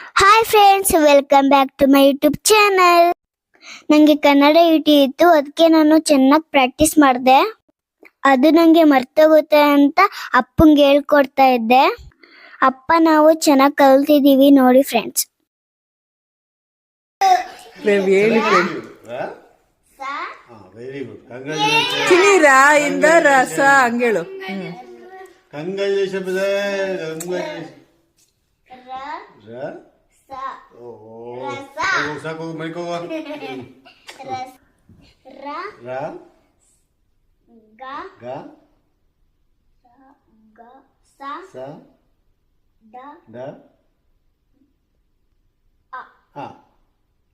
Hi friends, welcome back to my YouTube channel. ನನಗೆ Kannada UT ಇತ್ತು, ಅದಕ್ಕೆ ನಾನು ಚೆನ್ನಾಗಿ ಪ್ರಾಕ್ಟೀಸ್ ಮಾಡಿದೆ. ಅದು ನನಗೆ ಮರ್ತೋಗುತ್ತೆ ಅಂತ ಅಪ್ಪಂಗೆ ಹೇಳ್ಕೊಡ್ತಾ ಇದ್ದೆ. ಅಪ್ಪ ನಾವು ಚೆನ್ನಾಗಿ ಕಲ್ತಿದ್ದೀವಿ ನೋಡಿ ಫ್ರೆಂಡ್ಸ್. Very good. ಚಿನಿರಾ ಇಂದ ರಸ ಹಂಗೇಳು. ಕಂಗ್ರಾಚುಲೇಷನ್ ಸಾಕು ಮೈಕೋಗ.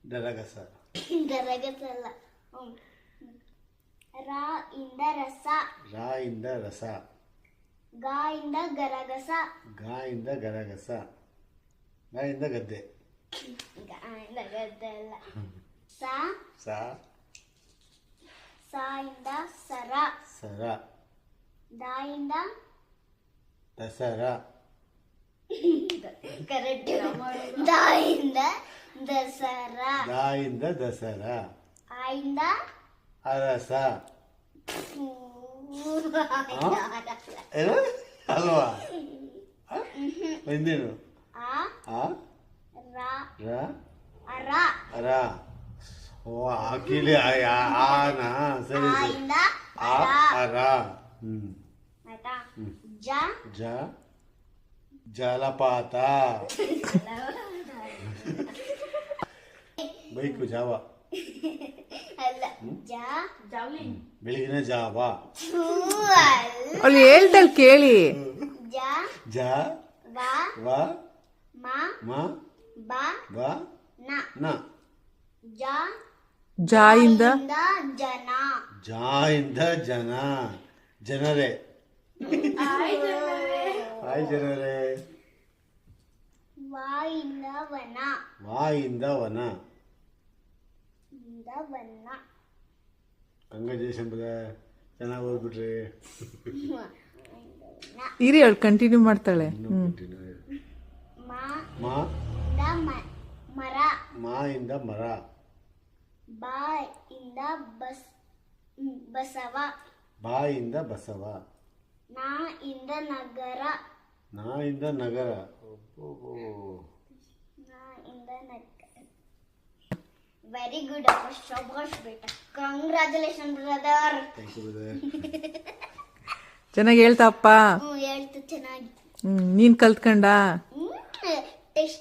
ಡರಗಸ ಗರಗಸಲ್ಲ. ರಾ ಇಂದ ರಸ. ರಾ ಇಂದ ರಸ. ಗಾ ಇಂದ ಗರಗಸ. ಗಾ ಇಂದ ಗರಗಸ. ಗಾ ಇಂದ ಗದ್ದೆ. ಗಾ ಇಂದ ಗದ್ದೆ ಅಲ್ಲ. ಸ. ಸ. ಸ ಇಂದ ಸರ. ಸರ. ದ ಇಂದ ದಸರ. ಕರೆಕ್ಟ್. ದ ಇಂದ ದಸರ. ದ ಇಂದ ದಸರ. ಆ ಇಂದ ಅರಸ. ಅಲ್ವಾ? ಇನ್ನೇನು? ಅರ. ಅರ. ಓ ಹಾಕಿಲಿ ಆನ. ಸರಿ ಸರಿ. ಅರ. ಜ. ಜ. ಜಲಪಾತ. ಬೈಕು ಜಾವ. ಅಲ್ಲ. ಜ. ಬೆಳಗಿನ ಜಾವ. ಅಲ್ಲಿ ಹೇಳ್ತಲ್ ಕೇಳಿ. ಜ. ಜ. ವ. ವ. ಮ. ಮ. ಬ. ಬ. ನ. ನ. ಜ. ಜಾಯಿಂದ ಜನ. ಜಾ ಇಂದ ಜನ. ಜನರೇ. ಹಾಯ್ ಜನರೇ. ವ ಇಂದ ವನ. ವಾ ಇಂದ ವನ. ಇಂದ ವನ. ಕಂಗ್ರಾಚುಲೇಷನ್ ಬ್ರದರ್, ಚೆನ್ನಾಗಿ ಓದ್ಬಿಟ್ರಿ. ಇರಿ ಅವಳು ಕಂಟಿನ್ಯೂ ಮಾಡ್ತಾಳೆ. ಮ. ಮಾ ಇಂದ ಮರ. ಮಾ ಇಂದ ಮರ. ಬ ಇಂದ ಬಸವ. ಬಾ ಇಂದ ಬಸವ. ನ ಇಂದ ನಗರ. ನಾ ಇಂದ ನಗರ. ನ ಇಂದ ನಗರ. ವೆರಿ ಗುಡ್ ಅಪ್ಪ, ಶಬಾಷ್ ಬೇಟ. Congratulation brother. Thank you brother. ಚೆನ್ನಾಗಿ ಹೇಳ್ತಾಪ್ಪ. ಹೇಳ್ತು ಚೆನ್ನಾಗಿ. ನೀನ್ ಕಲ್ತ್ಕೊಂಡ.